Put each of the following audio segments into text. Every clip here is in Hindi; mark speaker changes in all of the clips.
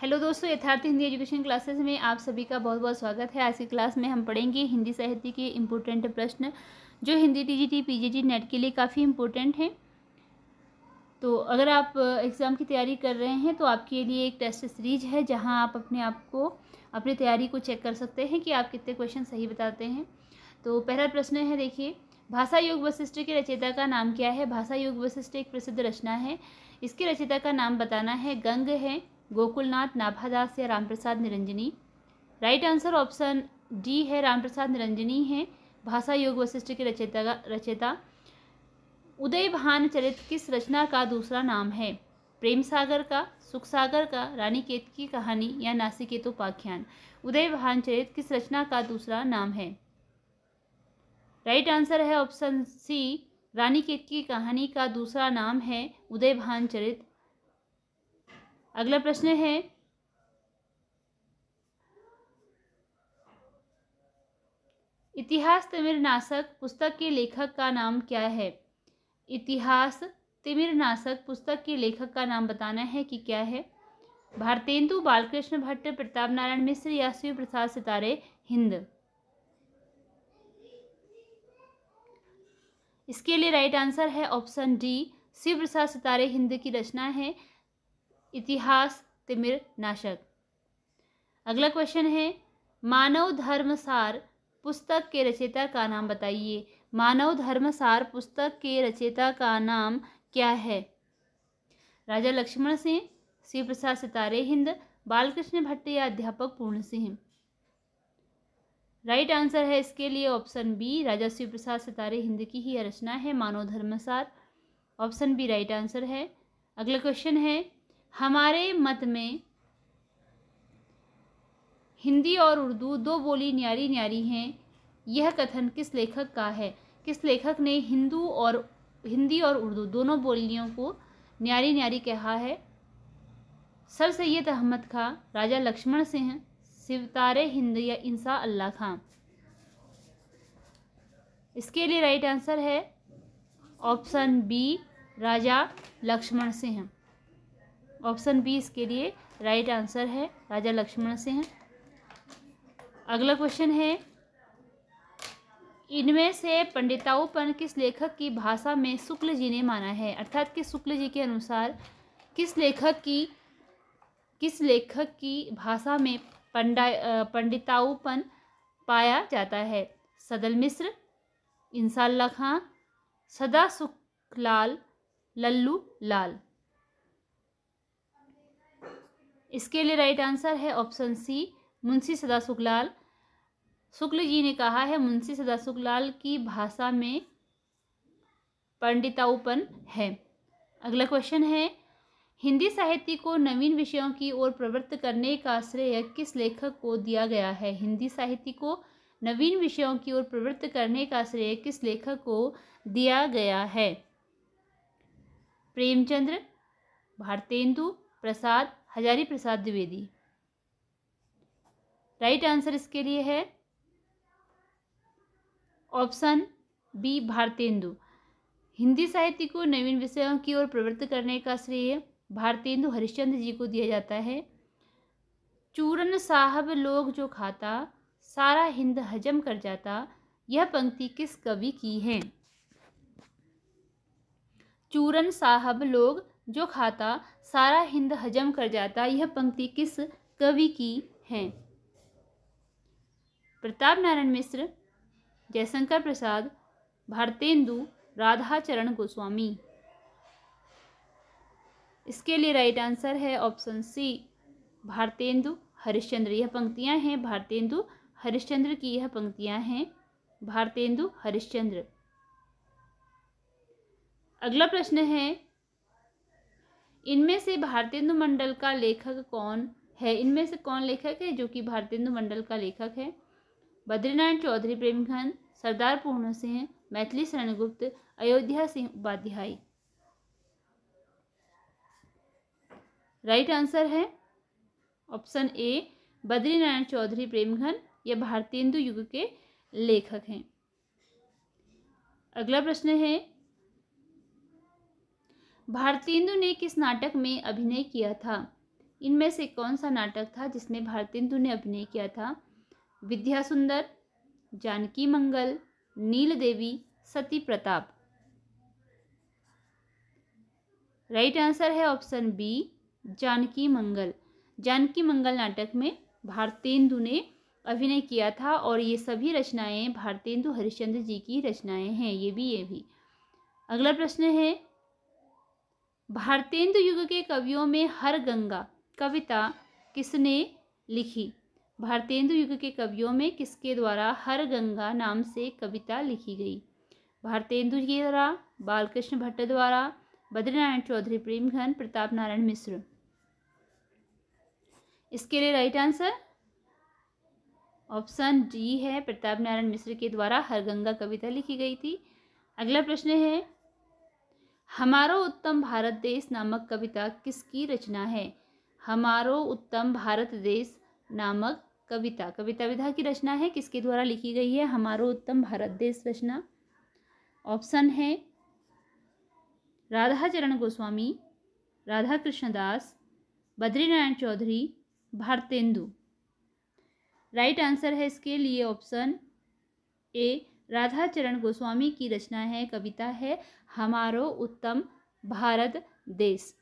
Speaker 1: हेलो दोस्तों, यथार्थ हिंदी एजुकेशन क्लासेस में आप सभी का बहुत बहुत स्वागत है। आज की क्लास में हम पढ़ेंगे हिंदी साहित्य के इम्पोर्टेंट प्रश्न जो हिंदी टीजीटी पीजीटी नेट के लिए काफ़ी इम्पोर्टेंट हैं। तो अगर आप एग्ज़ाम की तैयारी कर रहे हैं तो आपके लिए एक टेस्ट सीरीज है जहां आप अपने आप को अपनी तैयारी को चेक कर सकते हैं कि आप कितने क्वेश्चन सही बताते हैं। तो पहला प्रश्न है, देखिए, भाषा योग वशिष्ठ के रचयिता का नाम क्या है। भाषा योग वशिष्ठ एक प्रसिद्ध रचना है। इसके रचयिता का नाम बताना है। गंग है, गोकुलनाथ, नाभादास या Ramprasad Niranjani. Right answer option D है, रामप्रसाद निरंजनी है भाषा योग वशिष्ठ के रचयिता। उदयभान चरित किस रचना का दूसरा नाम है। प्रेम सागर का, सुख सागर का, रानीकेत की कहानी या नासिकेतोपाख्यान। उदयभान चरित किस रचना का दूसरा नाम है। राइट आंसर है ऑप्शन सी, रानीकेत की कहानी का दूसरा नाम है उदयभान चरित। अगला प्रश्न है, इतिहास तिमिरनाशक पुस्तक के लेखक का नाम क्या है। इतिहास तिमिरनाशक पुस्तक के लेखक का नाम बताना है कि क्या है। भारतेंदु, बालकृष्ण भट्ट, प्रताप नारायण मिश्र या शिव प्रसाद सितारे हिंद। इसके लिए राइट आंसर है ऑप्शन डी, शिव प्रसाद सितारे हिंद की रचना है इतिहास तिमिरनाशक। अगला क्वेश्चन है, मानव धर्मसार पुस्तक के रचयिता का नाम बताइए। मानव धर्मसार पुस्तक के रचयिता का नाम क्या है। राजा लक्ष्मण सिंह, शिव प्रसाद सितारे हिंद, बालकृष्ण भट्ट या अध्यापक पूर्ण सिंह। राइट आंसर है इसके लिए ऑप्शन बी, राजा शिव प्रसाद सितारे हिंद की ही रचना है मानव धर्मसार। ऑप्शन बी राइट आंसर है। अगला क्वेश्चन है, हमारे मत में हिंदी और उर्दू दो बोली न्यारी न्यारी हैं, यह कथन किस लेखक का है। किस लेखक ने हिंदी और उर्दू दोनों बोलियों को न्यारी न्यारी कहा है। सर सैयद अहमद खां, राजा लक्ष्मण सिंह, सितारे हिंद या इंसा अल्लाह खां। इसके लिए राइट आंसर है ऑप्शन बी, राजा लक्ष्मण सिंह। ऑप्शन बी इसके लिए राइट आंसर है, राजा लक्ष्मण सिंह। अगला क्वेश्चन है, इनमें से पंडिताऊपन किस लेखक की भाषा में शुक्ल जी ने माना है। अर्थात कि शुक्ल जी के अनुसार किस लेखक की भाषा में पंडिताऊपन पाया जाता है। सदल मिश्र, इंसा अल्लाह खां, सदा सुखलाल, लल्लू लाल। इसके लिए राइट आंसर है ऑप्शन सी, मुंशी सदा सुखलाल। शुक्ल जी ने कहा है मुंशी सदा सुखलाल की भाषा में पंडिताऊपन है। अगला क्वेश्चन है, हिंदी साहित्य को नवीन विषयों की ओर प्रवृत्त करने का श्रेय किस लेखक को दिया गया है। हिंदी साहित्य को नवीन विषयों की ओर प्रवृत्त करने का श्रेय किस लेखक को दिया गया है। प्रेमचंद्र, भारतेंदु प्रसाद, हजारी प्रसाद द्विवेदी। राइट आंसर इसके लिए है ऑप्शन बी, भारतेंदु। हिंदी साहित्य को नवीन विषयों की ओर प्रवृत्त करने का श्रेय भारतेंदु हरिश्चंद्र जी को दिया जाता है। चूरन साहब लोग जो खाता, सारा हिंद हजम कर जाता, यह पंक्ति किस कवि की है। चूरन साहब लोग जो खाता, सारा हिंद हजम कर जाता, यह पंक्ति किस कवि की है। प्रताप नारायण मिश्र, जयशंकर प्रसाद, भारतेंदु, राधाचरण गोस्वामी। इसके लिए राइट आंसर है ऑप्शन सी, भारतेंदु हरिश्चंद्र। यह पंक्तियां हैं भारतेंदु हरिश्चंद्र की, यह पंक्तियां हैं भारतेंदु हरिश्चंद्र। अगला प्रश्न है, इनमें से भारतेंदु मंडल का लेखक कौन है। इनमें से कौन लेखक है जो कि भारतेंदु मंडल का लेखक है। बद्रीनारायण चौधरी प्रेमघन, सरदार पूर्ण सिंह, मैथिली शरण गुप्त, अयोध्या सिंह उपाध्याय। राइट आंसर है ऑप्शन ए, बद्रीनारायण चौधरी प्रेमघन, यह भारतेंदु युग के लेखक हैं। अगला प्रश्न है, भारतेंदु ने किस नाटक में अभिनय किया था। इनमें से कौन सा नाटक था जिसमें भारतेंदु ने अभिनय किया था? विद्या सुंदर, जानकी मंगल, नील देवी, सती प्रताप। राइट आंसर है ऑप्शन बी, जानकी मंगल। जानकी मंगल नाटक में भारतेंदु ने अभिनय किया था और ये सभी रचनाएं भारतेंदु हरिश्चंद्र जी की रचनाएं हैं। ये भी। अगला प्रश्न है, भारतेंदु युग के कवियों में हर गंगा कविता किसने लिखी? भारतेंदु युग के कवियों में किसके द्वारा हर गंगा नाम से कविता लिखी गई? भारतेंदु के द्वारा, बालकृष्ण भट्ट द्वारा, बद्रीनारायण चौधरी प्रेमघन, प्रताप नारायण मिश्र। इसके लिए राइट आंसर ऑप्शन डी है, प्रताप नारायण मिश्र के द्वारा हर गंगा कविता लिखी गई थी। अगला प्रश्न है, हमारो उत्तम भारत देश नामक कविता किसकी रचना है? हमारो उत्तम भारत देश नामक कविता कविता विधा की रचना है, किसके द्वारा लिखी गई है हमारो उत्तम भारत देश रचना? ऑप्शन है राधाचरण गोस्वामी, राधा कृष्णदास, बद्रीनारायण चौधरी, भारतेंदु। राइट आंसर है इसके लिए ऑप्शन ए, राधाचरण गोस्वामी की रचना है, कविता है हमारो उत्तम भारत देश।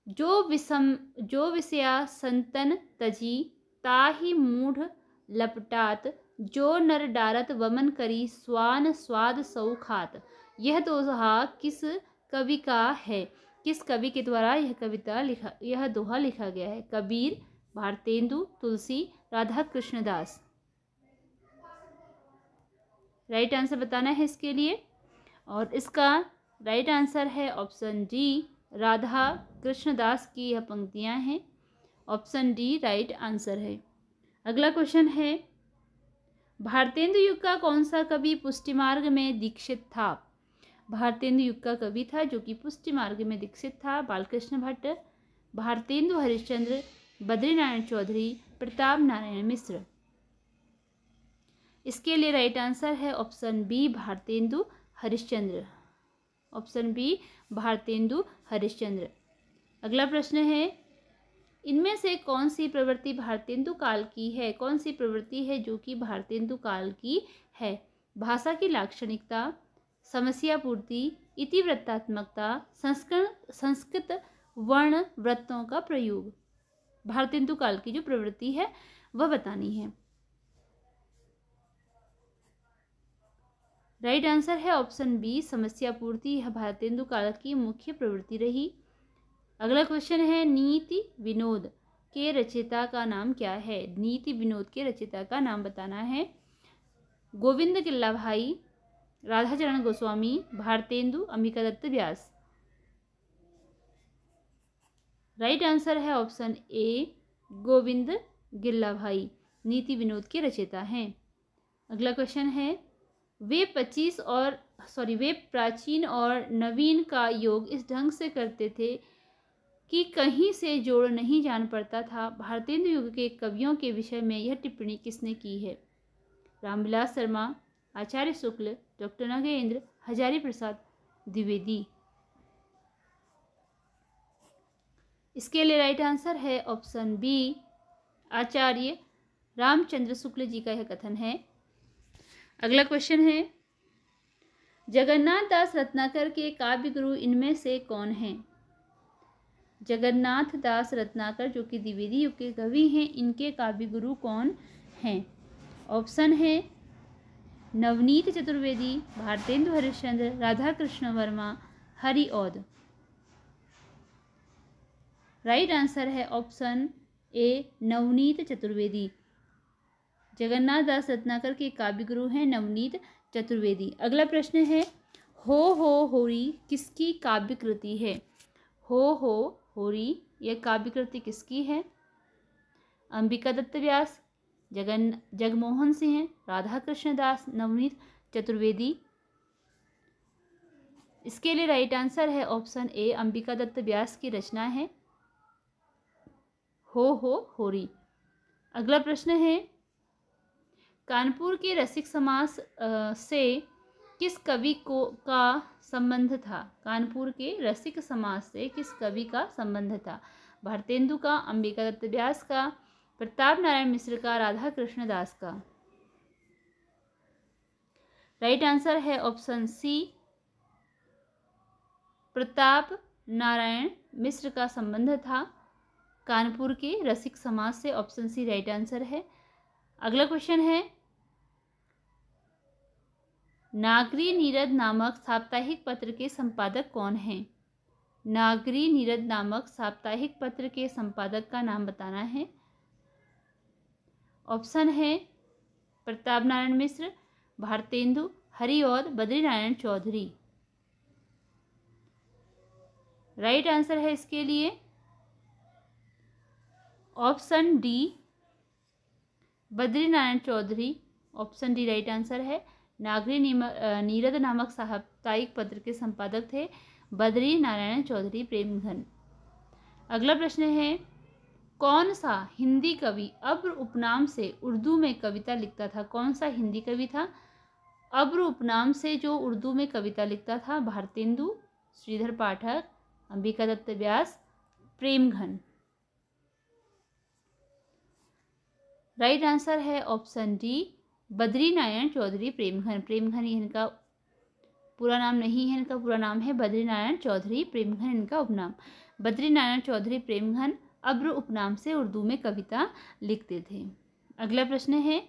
Speaker 1: जो विषया संतन तजी, ताहि मूढ़ लपटात, जो नर डारत वमन करी, स्वान स्वाद सौ खात। यह दोहा किस कवि का है? किस कवि के द्वारा यह दोहा लिखा गया है? कबीर, भारतेंदु, तुलसी, राधा कृष्णदास। राइट आंसर बताना है इसके लिए, और इसका राइट आंसर है ऑप्शन डी, राधा कृष्णदास की यह पंक्तियां हैं। ऑप्शन डी राइट आंसर है। अगला क्वेश्चन है, भारतेंदु युग का कौन सा कवि पुष्टि मार्ग में दीक्षित था? भारतेंदु युग का कवि था जो कि पुष्टि मार्ग में दीक्षित था, बालकृष्ण भट्ट, भारतेंदु हरिश्चंद्र, बद्रीनारायण चौधरी, प्रताप नारायण मिश्र। इसके लिए राइट आंसर है option B, Bharatendu Harishchandra. Option B, Bharatendu Harishchandra. अगला प्रश्न है, इनमें से कौन सी प्रवृत्ति भारतेंदु काल की है? कौन सी प्रवृत्ति है जो कि भारतेंदु काल की है? भाषा की लाक्षणिकता, समस्या पूर्ति, इतिवृत्तात्मकता, संस्कृत वर्ण वृत्तों का प्रयोग। भारतेंदु काल की जो प्रवृत्ति है वह बतानी है। राइट आंसर है ऑप्शन बी, समस्या पूर्ति। यह भारतेंदु काल की मुख्य प्रवृत्ति रही। अगला क्वेश्चन है, नीति विनोद के रचयिता का नाम क्या है? नीति विनोद के रचयिता का नाम बताना है। गोविंद किल्ला भाई, राधाचरण गोस्वामी, भारतेंदु, अंबिकादत्त व्यास। राइट आंसर है ऑप्शन ए, गोविंद गिल्ला भाई नीति विनोद के रचयिता हैं। अगला क्वेश्चन है, वे प्राचीन और नवीन का योग इस ढंग से करते थे कि कहीं से जोड़ नहीं जान पड़ता था। भारतेंदु युग के कवियों के विषय में यह टिप्पणी किसने की है? रामविलास शर्मा, आचार्य शुक्ल, डॉक्टर नगेंद्र, हजारी प्रसाद द्विवेदी। इसके लिए राइट आंसर है ऑप्शन बी, आचार्य रामचंद्र शुक्ल जी का यह कथन है। अगला क्वेश्चन है, जगन्नाथ दास रत्नाकर के काव्य गुरु इनमें से कौन हैं? जगन्नाथ दास रत्नाकर जो कि द्विवेदी युग के कवि हैं, इनके काव्य गुरु कौन हैं? ऑप्शन है नवनीत चतुर्वेदी, भारतेंदु हरिश्चंद्र, राधा कृष्ण वर्मा, हरिऔध। राइट आंसर है ऑप्शन ए, नवनीत चतुर्वेदी। जगन्नाथ दास रत्नाकर के काव्य गुरु हैं नवनीत चतुर्वेदी। अगला प्रश्न है, हो होरी किसकी काव्य कृति है? हो होरी यह काव्य कृति किसकी है? अंबिकादत्त व्यास, जगमोहन सिंह, राधा कृष्णदास, नवनीत चतुर्वेदी। इसके लिए राइट आंसर है ऑप्शन ए, अंबिकादत्त व्यास की रचना है हो होरी। अगला प्रश्न है, कानपुर के रसिक समास से किस कवि को का संबंध था? कानपुर के रसिक समाज से किस कवि का संबंध था? भारतेंदु का, अंबिका दत्त व्यास का, प्रताप नारायण मिश्र का, राधा कृष्ण दास का। राइट आंसर है ऑप्शन सी, प्रताप नारायण मिश्र का संबंध था कानपुर के रसिक समाज से। ऑप्शन सी राइट आंसर है। अगला क्वेश्चन है, नागरी नीरद नामक साप्ताहिक पत्र के संपादक कौन हैं? नागरी नीरद नामक साप्ताहिक पत्र के संपादक का नाम बताना है। ऑप्शन है प्रताप नारायण मिश्र, भारतेंदु, हरि और बद्रीनारायण चौधरी। राइट आंसर है इसके लिए option D, Badrinarayan Chaudhary. Option D right answer है। नागरी नीरद नामक साप्ताहिक पत्र के संपादक थे बद्री नारायण चौधरी प्रेमघन। अगला प्रश्न है, कौन सा हिंदी कवि अब्र उपनाम से उर्दू में कविता लिखता था? कौन सा हिंदी कवि था अब्र उपनाम से जो उर्दू में कविता लिखता था? भारतेंदु, श्रीधर पाठक, अंबिका दत्त व्यास, प्रेमघन। राइट आंसर है ऑप्शन डी, बद्रीनारायण चौधरी प्रेमघन। प्रेमघन इनका पूरा नाम नहीं है, इनका पूरा नाम है बद्रीनारायण चौधरी प्रेमघन, इनका उपनाम। बद्रीनारायण चौधरी प्रेमघन अब्र उपनाम से उर्दू में कविता लिखते थे। अगला प्रश्न है,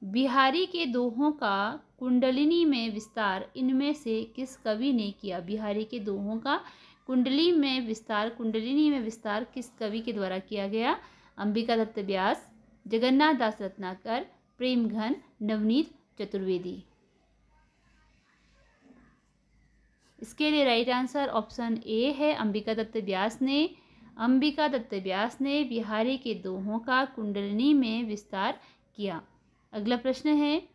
Speaker 1: बिहारी के दोहों का कुंडलिनी में विस्तार इनमें से किस कवि ने किया? बिहारी के दोहों का कुंडलिनी में विस्तार किस कवि के द्वारा किया गया? अंबिका दत्त व्यास, जगन्नाथ दास रत्नाकर, प्रेमघन, नवनीत चतुर्वेदी। इसके लिए राइट आंसर ऑप्शन ए है, अंबिका दत्त व्यास ने बिहारी के दोहों का कुंडलिनी में विस्तार किया। अगला प्रश्न है,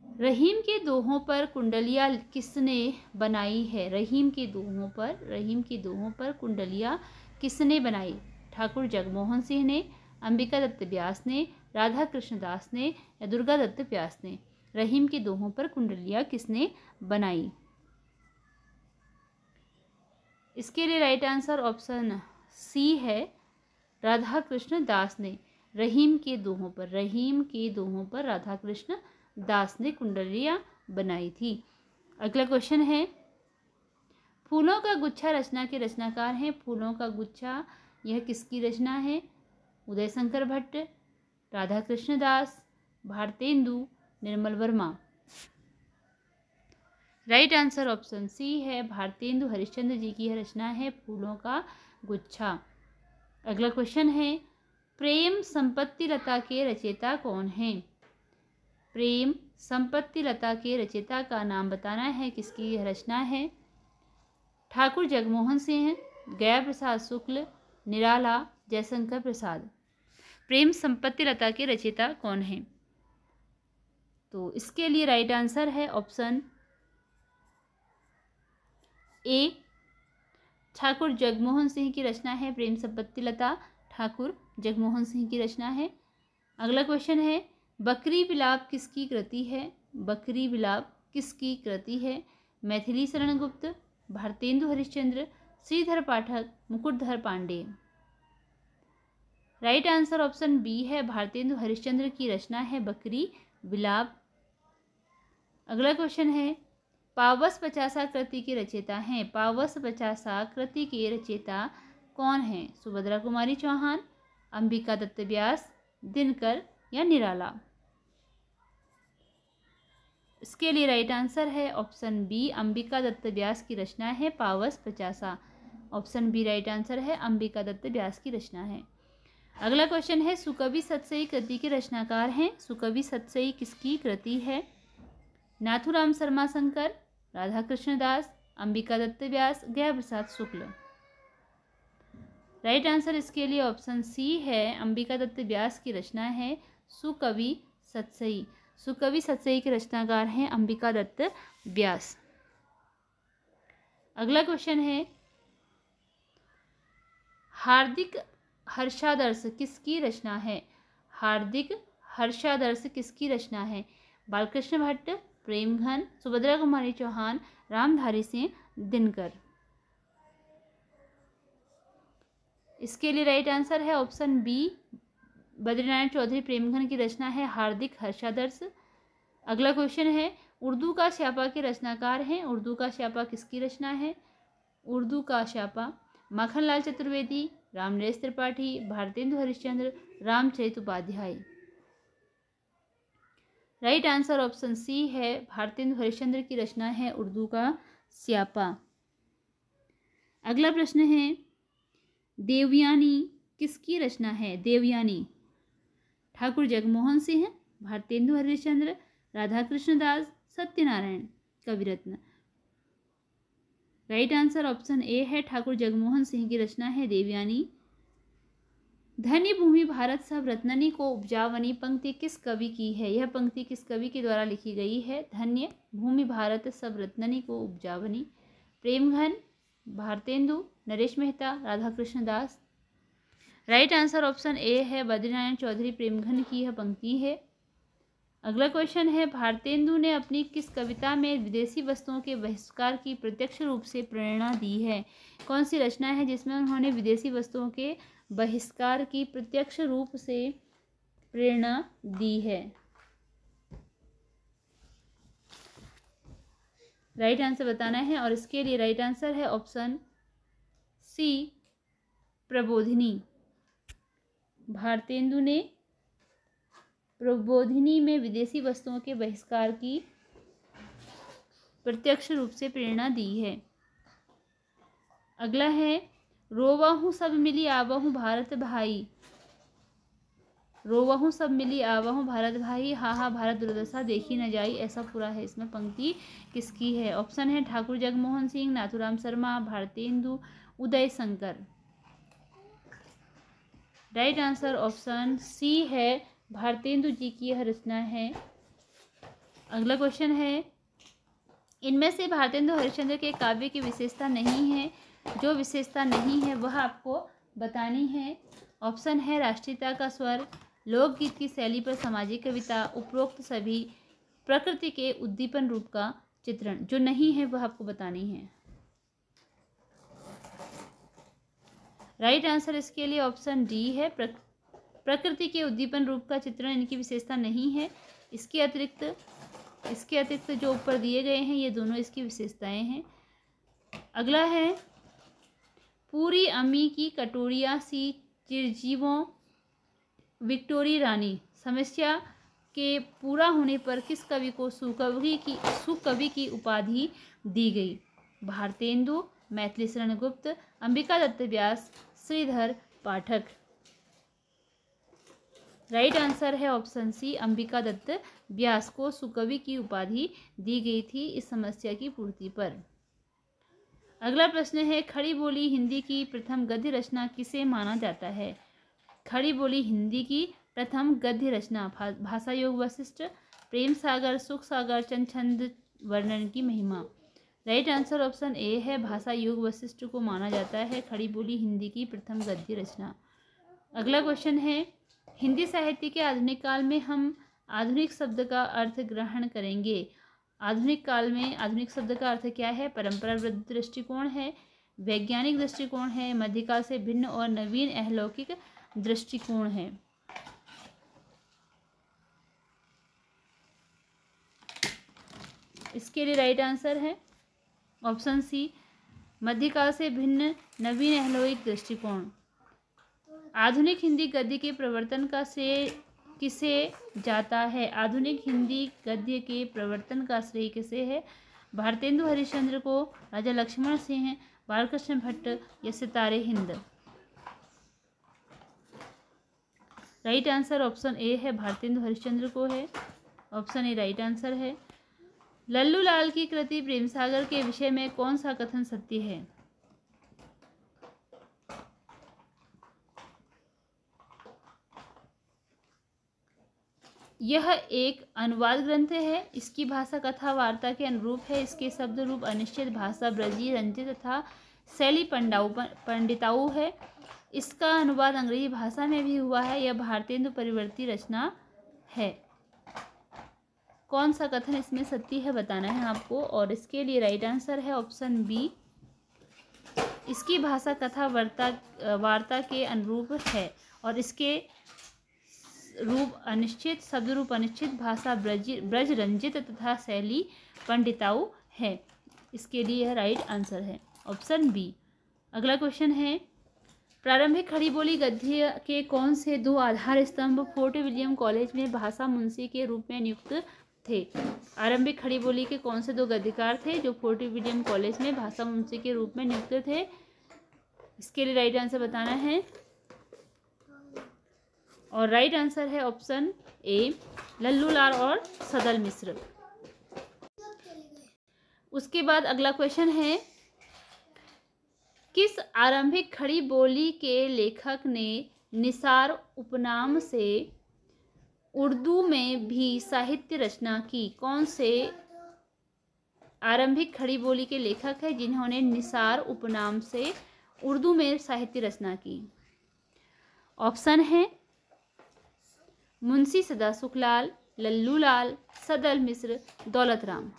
Speaker 1: रहीम के दोहों पर कुंडलियाँ किसने बनाई है? रहीम के दोहों पर कुंडलियाँ किसने बनाई? ठाकुर जगमोहन सिंह ने, अंबिका दत्त व्यास ने, राधा कृष्ण दास ने या दुर्गा दत्त व्यास ने? रहीम के दोहों पर कुंडलियाँ किसने बनाई? इसके लिए राइट आंसर ऑप्शन सी है, राधा कृष्ण दास ने। रहीम के दोहों पर राधा कृष्ण दास ने कुंडलियाँ बनाई थी। अगला क्वेश्चन है, फूलों का गुच्छा रचना के रचनाकार हैं। फूलों का गुच्छा यह किसकी रचना है? Uday Shankar Bhatt, Radha Krishna Das, Bharatendu, Nirmal Verma. Right answer option C है, भारतेंदु हरिश्चंद्र जी की यह रचना है फूलों का गुच्छा। अगला क्वेश्चन है, प्रेम संपत्ति लता के रचयिता कौन हैं? प्रेम संपत्ति लता के रचयिता का नाम बताना है, किसकी यह रचना है? ठाकुर जगमोहन सिंह, गया प्रसाद शुक्ल, निराला, जयशंकर प्रसाद। प्रेम संपत्ति लता के रचयिता कौन हैं? तो इसके लिए राइट आंसर है ऑप्शन ए, ठाकुर जगमोहन सिंह की रचना है प्रेम संपत्ति लता। ठाकुर जगमोहन सिंह की रचना है। अगला क्वेश्चन है, बकरी विलाप किसकी कृति है? बकरी विलाप किसकी कृति है? Maithili Sharan Gupt, Bharatendu Harishchandra, Shridhar Pathak, Mukutdhar Pandey. Right answer option B है, भारतेंदु हरिश्चंद्र की रचना है बकरी विलाप। अगला क्वेश्चन है, पावस पचासा कृति के रचयिता हैं। पावस पचासा कृति के रचयिता कौन हैं? सुभद्रा कुमारी चौहान, अंबिका दत्त व्यास, दिनकर या निराला? इसके लिए राइट आंसर है ऑप्शन बी, अंबिका दत्त व्यास की रचना है पावस पचासा। ऑप्शन बी राइट आंसर है, अंबिका दत्त व्यास की रचना है। अगला क्वेश्चन है, सुकवि सतसई कृति के रचनाकार हैं। सुकवि सतसई किसकी कृति है? नाथुराम शर्मा शंकर, राधा कृष्ण दास, अंबिका दत्त व्यास, गया प्रसाद शुक्ल। राइट आंसर इसके लिए ऑप्शन सी है, अंबिका दत्त व्यास की रचना है सुकवि सतसई। सुकवि सतसई के रचनाकार हैं अंबिका दत्त व्यास। अगला क्वेश्चन है, हार्दिक हर्षादर्श किसकी रचना है? हार्दिक हर्षादर्श किसकी रचना है? बालकृष्ण भट्ट, प्रेमघन, सुभद्रा कुमारी चौहान, रामधारी सिंह दिनकर। इसके लिए राइट आंसर है ऑप्शन बी, बद्रीनारायण चौधरी। प्रेमघन की रचना है हार्दिक हर्षादर्श। अगला क्वेश्चन है, उर्दू का स्यापा के रचनाकार हैं। उर्दू का स्यापा किसकी रचना है? उर्दू का Syapa Makhanlal Chaturvedi, Ramnaresh Tripathi, Bharatendu Harishchandra, Ramcharit Upadhyay. Right answer option C है, भारतेंदु हरिश्चंद्र की रचना है उर्दू का स्यापा। अगला प्रश्न है, देवयानी किसकी रचना है? Devyani Thakur Jagmohan Singh, Bharatendu Harishchandra, Radha Krishna Das, Satyanarayan Kaviratna. Right answer option A है, ठाकुर जगमोहन सिंह की रचना है देवयानी। धन्य भूमि भारत सब रत्ननी को उपजावनी पंक्ति किस कवि की है? यह पंक्ति किस कवि के द्वारा लिखी गई है? धन्य भूमि भारत सब रत्ननी को उपजावनी। प्रेमघन, भारतेंदु, नरेश मेहता, राधा कृष्ण दास। राइट आंसर ऑप्शन ए है, बद्रीनारायण चौधरी प्रेमघन की यह पंक्ति है। अगला क्वेश्चन है, भारतेंदु ने अपनी किस कविता में विदेशी वस्तुओं के बहिष्कार की प्रत्यक्ष रूप से प्रेरणा दी है? कौन सी रचना है जिसमें उन्होंने विदेशी वस्तुओं के बहिष्कार की प्रत्यक्ष रूप से प्रेरणा दी है? राइट आंसर बताना है और इसके लिए राइट आंसर है ऑप्शन सी, प्रबोधिनी। भारतेंदु ने प्रबोधिनी में विदेशी वस्तुओं के बहिष्कार की प्रत्यक्ष रूप से प्रेरणा दी है। अगला है, रोवाहू सब मिली आवहू भारत भाई। रोवाहू सब मिली आवहू भारत भाई, हा हा भारत दुर्दशा देखी न जाई, ऐसा पूरा है। इसमें पंक्ति किसकी है? ऑप्शन है Thakur Jagmohan Singh, Nathuram Sharma, Bharatendu, Uday Shankar. Right answer option C है, भारतेंदु जी की यह रचना है। अगला क्वेश्चन है, इनमें से भारतेंदु हरिश्चंद्र के काव्य की विशेषता नहीं है। जो विशेषता नहीं है वह आपको बतानी है। ऑप्शन है राष्ट्रीयता का स्वर, लोकगीत की शैली पर सामाजिक कविता, उपरोक्त सभी, प्रकृति के उद्दीपन रूप का चित्रण। जो नहीं है वह आपको बतानी है। राइट आंसर इसके लिए ऑप्शन डी है, प्रकृति के उद्दीपन रूप का चित्रण इनकी विशेषता नहीं है। इसके अतिरिक्त जो ऊपर दिए गए हैं ये दोनों इसकी विशेषताएं हैं। अगला है, पूरी अम्मी की कटोरिया सी चिरजीवों विक्टोरी रानी। समस्या के पूरा होने पर किस कवि को सुकवि की उपाधि दी गई? भारतेंदु, मैथिली शरण गुप्त, अंबिका दत्त व्यास, श्रीधर पाठक। राइट आंसर है ऑप्शन सी, अंबिका दत्त व्यास को सुकवि की उपाधि दी गई थी इस समस्या की पूर्ति पर। अगला प्रश्न है, खड़ी बोली हिंदी की प्रथम गद्य रचना किसे माना जाता है? खड़ी बोली हिंदी की प्रथम गद्य रचना, भाषा योग वशिष्ठ, प्रेम सागर, सुख सागर, चंद छंद वर्णन की महिमा। राइट आंसर ऑप्शन ए है, भाषा योग वशिष्ठ को माना जाता है खड़ी बोली हिंदी की प्रथम गद्य रचना। अगला क्वेश्चन है, हिंदी साहित्य के आधुनिक काल में हम आधुनिक शब्द का अर्थ ग्रहण करेंगे। आधुनिक काल में आधुनिक शब्द का अर्थ क्या है? परंपरागत दृष्टिकोण है, वैज्ञानिक दृष्टिकोण है, मध्यकाल से भिन्न और नवीन अलौकिक दृष्टिकोण है। इसके लिए राइट आंसर है ऑप्शन सी, मध्यकाल से भिन्न नवीन अलौकिक दृष्टिकोण। आधुनिक हिंदी गद्य के प्रवर्तन का श्रेय किसे जाता है? आधुनिक हिंदी गद्य के प्रवर्तन का श्रेय किसे है? भारतेंदु हरिश्चंद्र को, राजा लक्ष्मण सिंह, बालकृष्ण भट्ट या सितारे Hind. Right answer option A है, भारतेंदु हरिश्चंद्र को है। ऑप्शन ए राइट आंसर है। लल्लू लाल की कृति प्रेम सागर के विषय में कौन सा कथन सत्य है? यह एक अनुवाद ग्रंथ है। इसकी भाषा कथा वार्ता के अनुरूप है। इसके शब्द रूप अनिश्चित, भाषा ब्रजी रंजित तथा शैली पंडिताऊ है। इसका अनुवाद अंग्रेजी भाषा में भी हुआ है। यह भारतेंदु परिवर्ती रचना है। कौन सा कथन इसमें सत्य है बताना है आपको। और इसके लिए राइट आंसर है ऑप्शन बी, इसकी भाषा कथा वार्ता के अनुरूप है और इसके रूप अनिश्चित, शब्द रूप अनिश्चित, भाषा ब्रज रंजित तथा शैली पंडिताऊ है। इसके लिए यह राइट आंसर है ऑप्शन बी। अगला क्वेश्चन है, प्रारंभिक खड़ी बोली गद्य के कौन से 2 आधार स्तंभ फोर्ट विलियम कॉलेज में भाषा मुंशी के रूप में नियुक्त थे। आरंभिक खड़ी बोली के कौन से 2 गद्यकार थे जो फोर्ट विलियम कॉलेज में भाषा मुंशी के रूप में नियुक्त थे। इसके लिए राइट आंसर बताना है और राइट आंसर है ऑप्शन ए, लल्लूलाल और सदल मिश्र। उसके बाद अगला क्वेश्चन है, किस आरंभिक खड़ी बोली के लेखक ने निसार उपनाम से उर्दू में भी साहित्य रचना की। कौन से आरंभिक खड़ी बोली के लेखक हैं जिन्होंने निसार उपनाम से उर्दू में साहित्य रचना की। ऑप्शन है मुंशी सदासुखलाल, लल्लूलाल, सदल मिश्र, दौलत राम।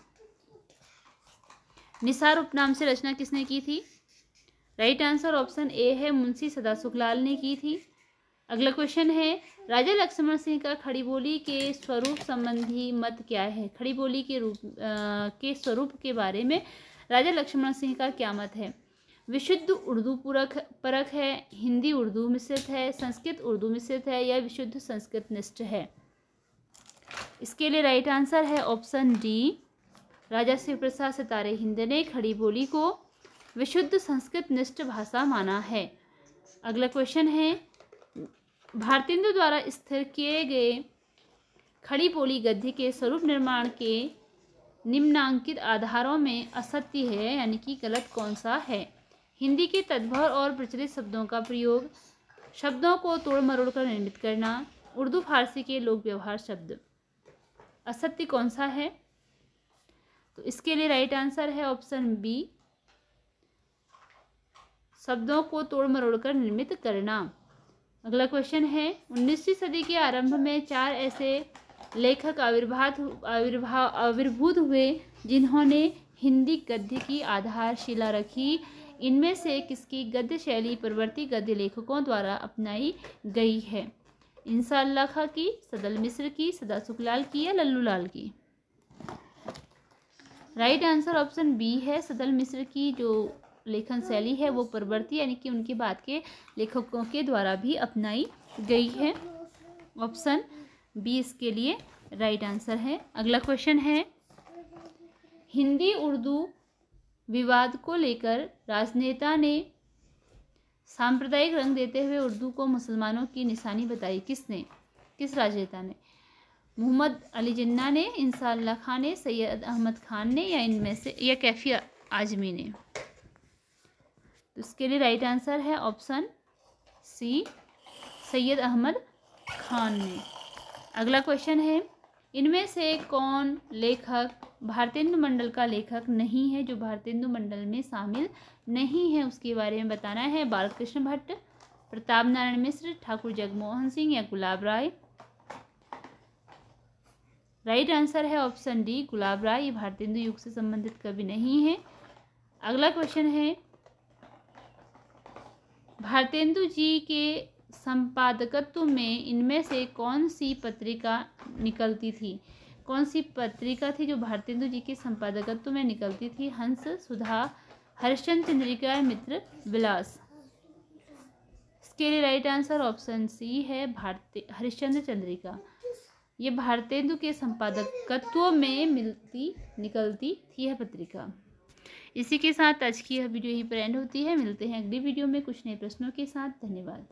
Speaker 1: निसार उपनाम से रचना किसने की थी। राइट आंसर ऑप्शन ए है, मुंशी सदासुखलाल ने की थी। अगला क्वेश्चन है, राजा लक्ष्मण सिंह का खड़ी बोली के स्वरूप संबंधी मत क्या है। खड़ी बोली के के स्वरूप के बारे में राजा लक्ष्मण सिंह का क्या मत है। विशुद्ध उर्दू परक है, हिंदी उर्दू मिश्रित है, संस्कृत उर्दू मिश्रित है या विशुद्ध संस्कृत निष्ठ है। इसके लिए राइट आंसर है ऑप्शन डी, राजा शिवप्रसाद सितारे हिंद ने खड़ी बोली को विशुद्ध संस्कृत निष्ठ भाषा माना है। अगला क्वेश्चन है, भारतेंदु द्वारा स्थिर किए गए खड़ी बोली गद्य के स्वरूप निर्माण के निम्नांकित आधारों में असत्य है यानी कि गलत कौन सा है। हिंदी के तद्भर और प्रचलित शब्दों का प्रयोग, शब्दों को तोड़ मरोड़ कर निर्मित करना, उर्दू फारसी के लोक व्यवहार शब्द। असत्य कौन सा है, तो इसके लिए राइट आंसर है ऑप्शन बी, शब्दों को तोड़ मरोड़ कर निर्मित करना। अगला क्वेश्चन है, 19वीं सदी के आरंभ में 4 ऐसे लेखक आविर्भूत हुए जिन्होंने हिंदी गद्य की आधारशिला रखी। इनमें से किसकी गद्य शैली परवर्ती गद्य लेखकों द्वारा अपनाई गई है। इंसाअल्लाह खां की, सदल मिश्र की, सदासुखलाल की या लल्लूलाल की। राइट आंसर ऑप्शन बी है, सदल मिश्र की जो लेखन शैली है वो परवर्ती यानी कि उनके बाद के लेखकों के द्वारा भी अपनाई गई है। ऑप्शन बी इसके लिए राइट आंसर है। अगला क्वेश्चन है, हिंदी उर्दू विवाद को लेकर राजनेता ने सांप्रदायिक रंग देते हुए उर्दू को मुसलमानों की निशानी बताई। किसने, किस राजनेता ने। मोहम्मद अली जिन्ना ने, इंसाअल्लाह खां ने, सैयद अहमद खान ने या इनमें से या कैफी आजमी ने। तो इसके लिए राइट आंसर है ऑप्शन सी, सैयद अहमद खान ने। अगला क्वेश्चन है, इनमें से कौन लेखक भारतेंदु मंडल का लेखक नहीं है, जो भारतेंदु मंडल में शामिल नहीं है उसके बारे में बताना है। बालकृष्ण भट्ट, प्रताप नारायण मिश्र, ठाकुर जगमोहन सिंह या गुलाब राय। राइट आंसर है ऑप्शन डी, गुलाब राय। ये भारतेंदु युग से संबंधित कवि नहीं है। अगला क्वेश्चन है, भारतेंदु जी के संपादकत्व में इनमें से कौन सी पत्रिका निकलती थी। कौन सी पत्रिका थी जो भारतेंदु जी के संपादकत्व में निकलती थी। हंस, सुधा, हरिश्चंद्र चंद्रिका, मित्र विलास। इसके लिए राइट आंसर ऑप्शन सी है, हरिश्चंद्र चंद्रिका। ये भारतेंदु के संपादकत्व में निकलती थी यह पत्रिका। इसी के साथ आज की यह वीडियो यहीं पर एंड होती है। मिलते हैं अगली वीडियो में कुछ नए प्रश्नों के साथ। धन्यवाद।